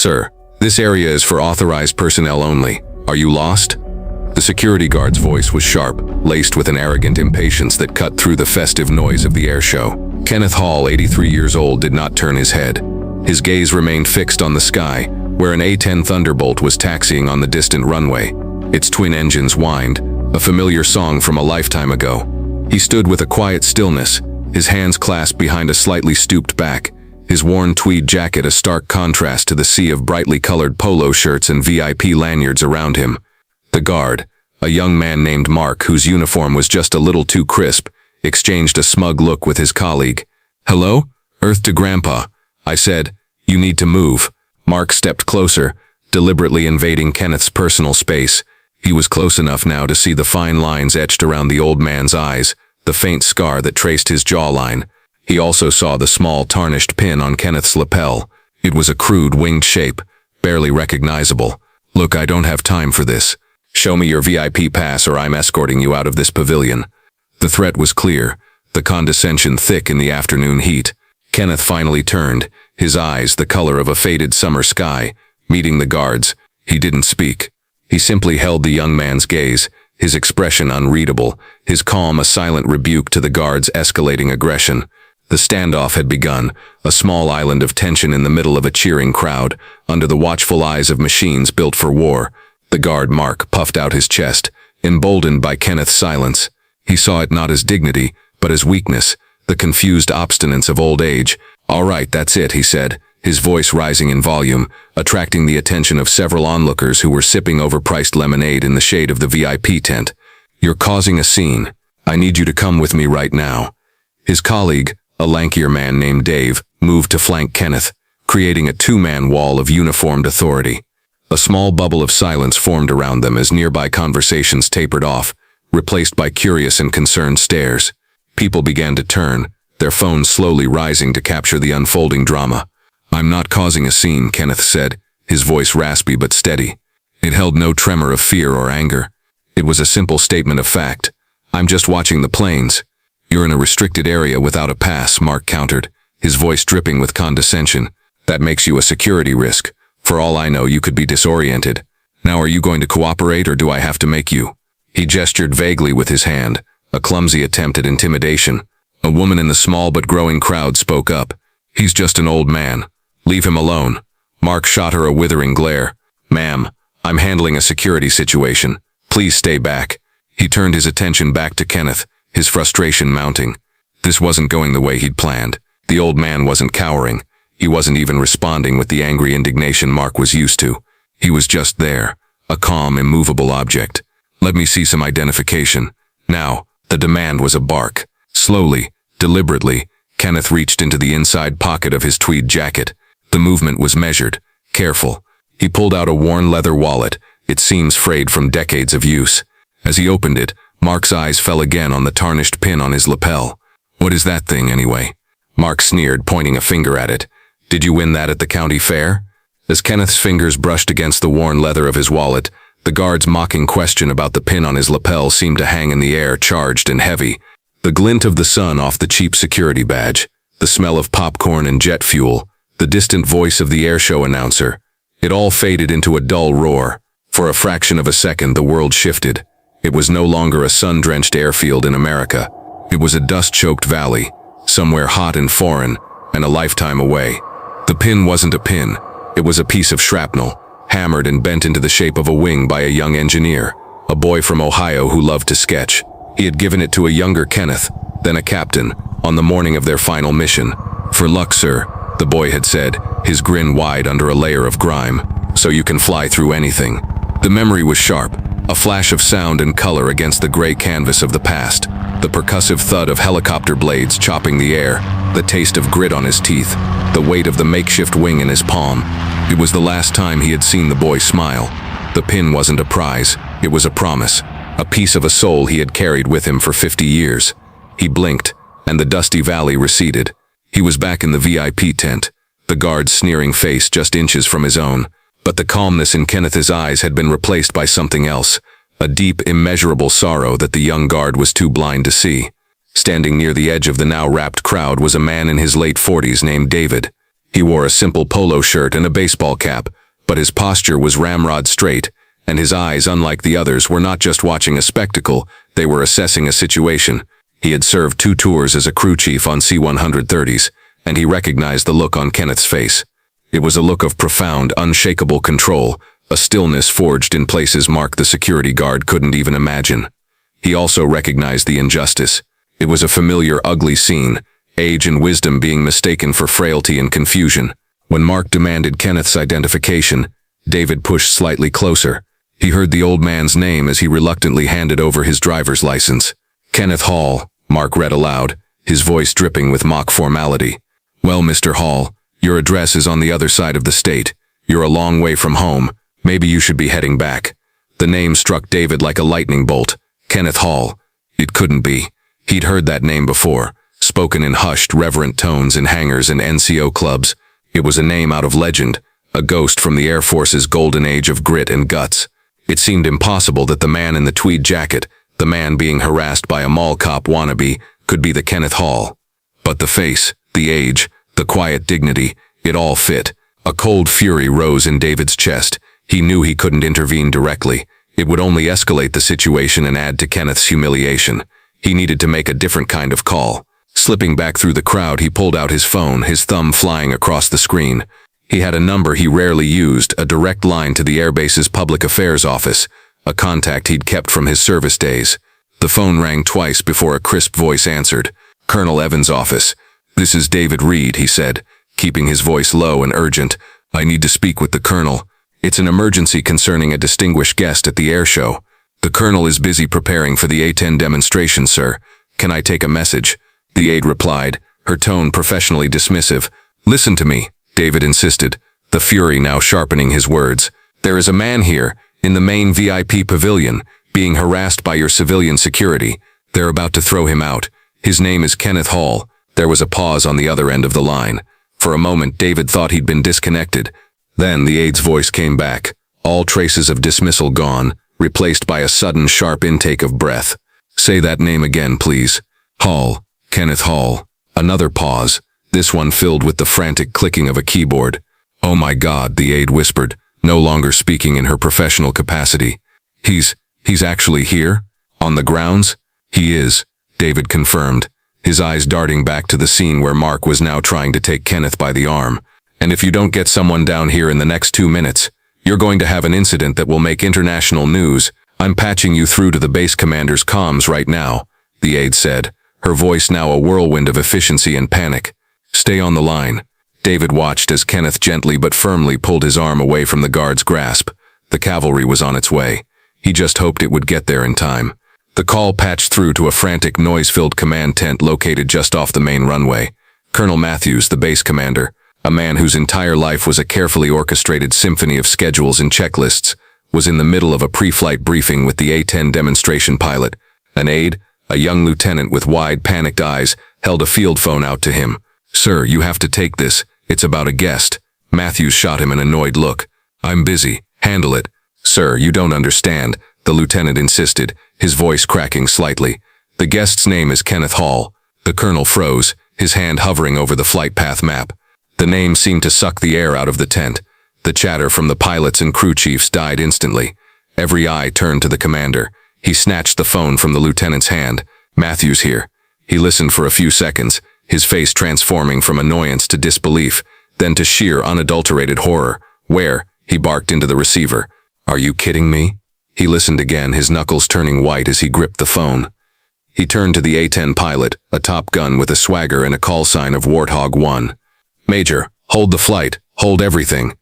"Sir, this area is for authorized personnel only. Are you lost?" The security guard's voice was sharp, laced with an arrogant impatience that cut through the festive noise of the air show. Kenneth Hall, 83 years old, did not turn his head. His gaze remained fixed on the sky, where an A-10 Thunderbolt was taxiing on the distant runway. Its twin engines whined, a familiar song from a lifetime ago. He stood with a quiet stillness, his hands clasped behind a slightly stooped back, his worn tweed jacket a stark contrast to the sea of brightly colored polo shirts and VIP lanyards around him. The guard, a young man named Mark, whose uniform was just a little too crisp, exchanged a smug look with his colleague. "Hello? Earth to Grandpa," I said. "You need to move." Mark stepped closer, deliberately invading Kenneth's personal space. He was close enough now to see the fine lines etched around the old man's eyes, the faint scar that traced his jawline. He also saw the small tarnished pin on Kenneth's lapel. It was a crude winged shape, barely recognizable. "Look, I don't have time for this. Show me your VIP pass or I'm escorting you out of this pavilion." The threat was clear, the condescension thick in the afternoon heat. Kenneth finally turned, his eyes the color of a faded summer sky. Meeting the guards, he didn't speak. He simply held the young man's gaze, his expression unreadable, his calm a silent rebuke to the guards' escalating aggression. The standoff had begun, a small island of tension in the middle of a cheering crowd, under the watchful eyes of machines built for war. The guard Mark puffed out his chest, emboldened by Kenneth's silence. He saw it not as dignity, but as weakness, the confused obstinance of old age. "All right, that's it," he said, his voice rising in volume, attracting the attention of several onlookers who were sipping overpriced lemonade in the shade of the VIP tent. "You're causing a scene. I need you to come with me right now." His colleague, a lankier man named Dave, moved to flank Kenneth, creating a two-man wall of uniformed authority. A small bubble of silence formed around them as nearby conversations tapered off, replaced by curious and concerned stares. People began to turn, their phones slowly rising to capture the unfolding drama. "I'm not causing a scene," Kenneth said, his voice raspy but steady. It held no tremor of fear or anger. It was a simple statement of fact. "I'm just watching the planes." "You're in a restricted area without a pass," Mark countered, his voice dripping with condescension. "That makes you a security risk. For all I know, you could be disoriented. Now are you going to cooperate or do I have to make you?" He gestured vaguely with his hand, a clumsy attempt at intimidation. A woman in the small but growing crowd spoke up. "He's just an old man. Leave him alone." Mark shot her a withering glare. "Ma'am, I'm handling a security situation. Please stay back." He turned his attention back to Kenneth, his frustration mounting. This wasn't going the way he'd planned. The old man wasn't cowering. He wasn't even responding with the angry indignation Mark was used to. He was just there, a calm, immovable object. "Let me see some identification." Now, the demand was a bark. Slowly, deliberately, Kenneth reached into the inside pocket of his tweed jacket. The movement was measured, careful. He pulled out a worn leather wallet, its seams frayed from decades of use. As he opened it, Mark's eyes fell again on the tarnished pin on his lapel. "What is that thing, anyway?" Mark sneered, pointing a finger at it. "Did you win that at the county fair?" As Kenneth's fingers brushed against the worn leather of his wallet, the guard's mocking question about the pin on his lapel seemed to hang in the air, charged and heavy. The glint of the sun off the cheap security badge, the smell of popcorn and jet fuel, the distant voice of the airshow announcer. It all faded into a dull roar. For a fraction of a second, the world shifted. It was no longer a sun-drenched airfield in America. It was a dust-choked valley, somewhere hot and foreign, and a lifetime away. The pin wasn't a pin. It was a piece of shrapnel, hammered and bent into the shape of a wing by a young engineer, a boy from Ohio who loved to sketch. He had given it to a younger Kenneth, then a captain, on the morning of their final mission. "For luck, sir," the boy had said, his grin wide under a layer of grime. "So you can fly through anything." The memory was sharp, a flash of sound and color against the gray canvas of the past. The percussive thud of helicopter blades chopping the air, the taste of grit on his teeth, the weight of the makeshift wing in his palm. It was the last time he had seen the boy smile. The pin wasn't a prize, it was a promise, a piece of a soul he had carried with him for 50 years. He blinked, and the dusty valley receded. He was back in the VIP tent, the guard's sneering face just inches from his own. But the calmness in Kenneth's eyes had been replaced by something else, a deep, immeasurable sorrow that the young guard was too blind to see. Standing near the edge of the now rapt crowd was a man in his late 40s named David. He wore a simple polo shirt and a baseball cap, but his posture was ramrod straight, and his eyes, unlike the others, were not just watching a spectacle, they were assessing a situation. He had served 2 tours as a crew chief on C-130s, and he recognized the look on Kenneth's face. It was a look of profound, unshakable control, a stillness forged in places Mark the security guard couldn't even imagine. He also recognized the injustice. It was a familiar, ugly scene, age and wisdom being mistaken for frailty and confusion. When Mark demanded Kenneth's identification, David pushed slightly closer. He heard the old man's name as he reluctantly handed over his driver's license. Kenneth Hall, Mark read aloud, his voice dripping with mock formality. Well, Mr. Hall, your address is on the other side of the state. You're a long way from home. Maybe you should be heading back. The name struck David like a lightning bolt. Kenneth Hall. It couldn't be. He'd heard that name before, spoken in hushed, reverent tones in hangars and NCO clubs. It was a name out of legend, a ghost from the Air Force's golden age of grit and guts. It seemed impossible that the man in the tweed jacket, the man being harassed by a mall cop wannabe, could be the Kenneth Hall. But the face, the age, the quiet dignity, it all fit. A cold fury rose in David's chest. He knew he couldn't intervene directly. It would only escalate the situation and add to Kenneth's humiliation. He needed to make a different kind of call. Slipping back through the crowd, he pulled out his phone, his thumb flying across the screen. He had a number he rarely used, a direct line to the airbase's public affairs office, a contact he'd kept from his service days. The phone rang twice before a crisp voice answered. Colonel Evans' office. This is David Reed, he said, keeping his voice low and urgent. I need to speak with the colonel. It's an emergency concerning a distinguished guest at the air show. The colonel is busy preparing for the A-10 demonstration, sir. Can I take a message? The aide replied, her tone professionally dismissive. Listen to me, David insisted, the fury now sharpening his words. There is a man here, in the main VIP pavilion, being harassed by your civilian security. They're about to throw him out. His name is Kenneth Hall. There was a pause on the other end of the line. For a moment, David thought he'd been disconnected. Then the aide's voice came back, all traces of dismissal gone, replaced by a sudden sharp intake of breath. Say that name again, please. Hall. Kenneth Hall. Another pause, this one filled with the frantic clicking of a keyboard. Oh my God, the aide whispered, no longer speaking in her professional capacity. He's actually here? On the grounds? He is, David confirmed, his eyes darting back to the scene where Mark was now trying to take Kenneth by the arm. And if you don't get someone down here in the next 2 minutes, you're going to have an incident that will make international news. I'm patching you through to the base commander's comms right now, the aide said, her voice now a whirlwind of efficiency and panic. Stay on the line. David watched as Kenneth gently but firmly pulled his arm away from the guard's grasp. The cavalry was on its way. He just hoped it would get there in time. The call patched through to a frantic, noise-filled command tent located just off the main runway. Colonel Matthews, the base commander, a man whose entire life was a carefully orchestrated symphony of schedules and checklists, was in the middle of a pre-flight briefing with the A-10 demonstration pilot. An aide, a young lieutenant with wide, panicked eyes, held a field phone out to him. Sir, you have to take this. It's about a guest. Matthews shot him an annoyed look. I'm busy. Handle it. Sir, you don't understand, the lieutenant insisted, his voice cracking slightly. The guest's name is Kenneth Hall. The colonel froze, his hand hovering over the flight path map. The name seemed to suck the air out of the tent. The chatter from the pilots and crew chiefs died instantly. Every eye turned to the commander. He snatched the phone from the lieutenant's hand. Matthews here. He listened for a few seconds, his face transforming from annoyance to disbelief, then to sheer unadulterated horror. Where? He barked into the receiver. Are you kidding me? He listened again, his knuckles turning white as he gripped the phone. He turned to the A-10 pilot, a Top Gun with a swagger and a call sign of Warthog 1. Major, hold the flight, hold everything.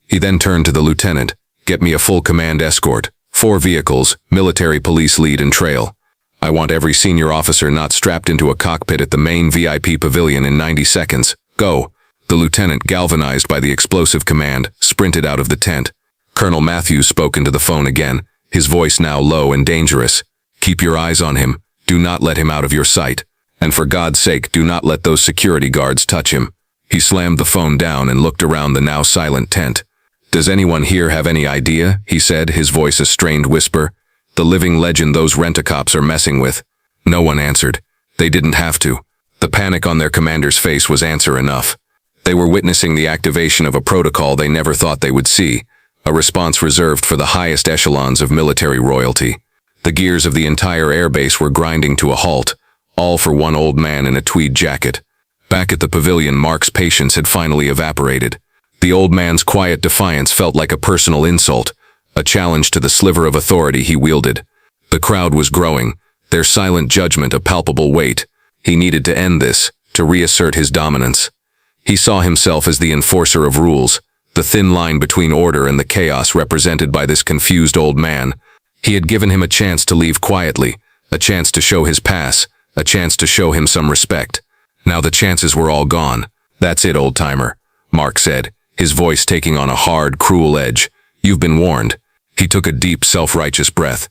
He then turned to the lieutenant. Get me a full command escort, 4 vehicles, military police lead and trail. I want every senior officer not strapped into a cockpit at the main VIP pavilion in 90 seconds. Go. The lieutenant, galvanized by the explosive command, sprinted out of the tent. Colonel Matthews spoke into the phone again, his voice now low and dangerous. Keep your eyes on him. Do not let him out of your sight. And for God's sake, do not let those security guards touch him. He slammed the phone down and looked around the now silent tent. Does anyone here have any idea? He said, his voice a strained whisper. The living legend those rent-a-cops are messing with. No one answered. They didn't have to. The panic on their commander's face was answer enough. They were witnessing the activation of a protocol they never thought they would see, a response reserved for the highest echelons of military royalty. The gears of the entire airbase were grinding to a halt, all for one old man in a tweed jacket. Back at the pavilion, Mark's patience had finally evaporated. The old man's quiet defiance felt like a personal insult, a challenge to the sliver of authority he wielded. The crowd was growing, their silent judgment a palpable weight. He needed to end this, to reassert his dominance. He saw himself as the enforcer of rules, the thin line between order and the chaos represented by this confused old man. He had given him a chance to leave quietly, a chance to show his pass, a chance to show him some respect. Now the chances were all gone. "That's it, old-timer," Mark said, his voice taking on a hard, cruel edge. "You've been warned." He took a deep, self-righteous breath.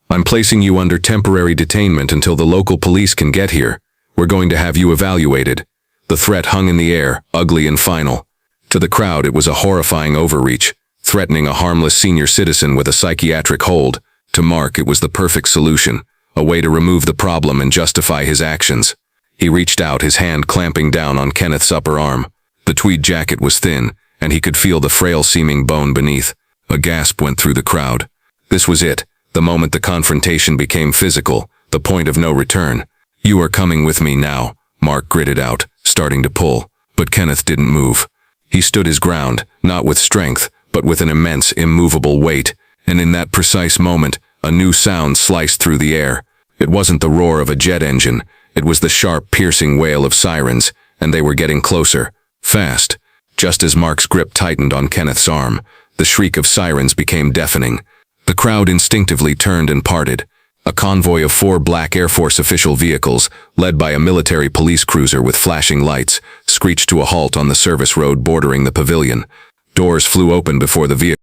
"I'm placing you under temporary detainment until the local police can get here. We're going to have you evaluated." The threat hung in the air, ugly and final. To the crowd, it was a horrifying overreach, threatening a harmless senior citizen with a psychiatric hold. To Mark, it was the perfect solution, a way to remove the problem and justify his actions. He reached out, his hand clamping down on Kenneth's upper arm. The tweed jacket was thin, and he could feel the frail-seeming bone beneath. A gasp went through the crowd. This was it, the moment the confrontation became physical, the point of no return. "You are coming with me now," Mark gritted out, starting to pull. But Kenneth didn't move. He stood his ground, not with strength, but with an immense, immovable weight. And in that precise moment, a new sound sliced through the air. It wasn't the roar of a jet engine. It was the sharp, piercing wail of sirens, and they were getting closer, fast. Just as Mark's grip tightened on Kenneth's arm, the shriek of sirens became deafening. The crowd instinctively turned and parted. A convoy of 4 black Air Force official vehicles, led by a military police cruiser with flashing lights, screeched to a halt on the service road bordering the pavilion. Doors flew open before the vehicle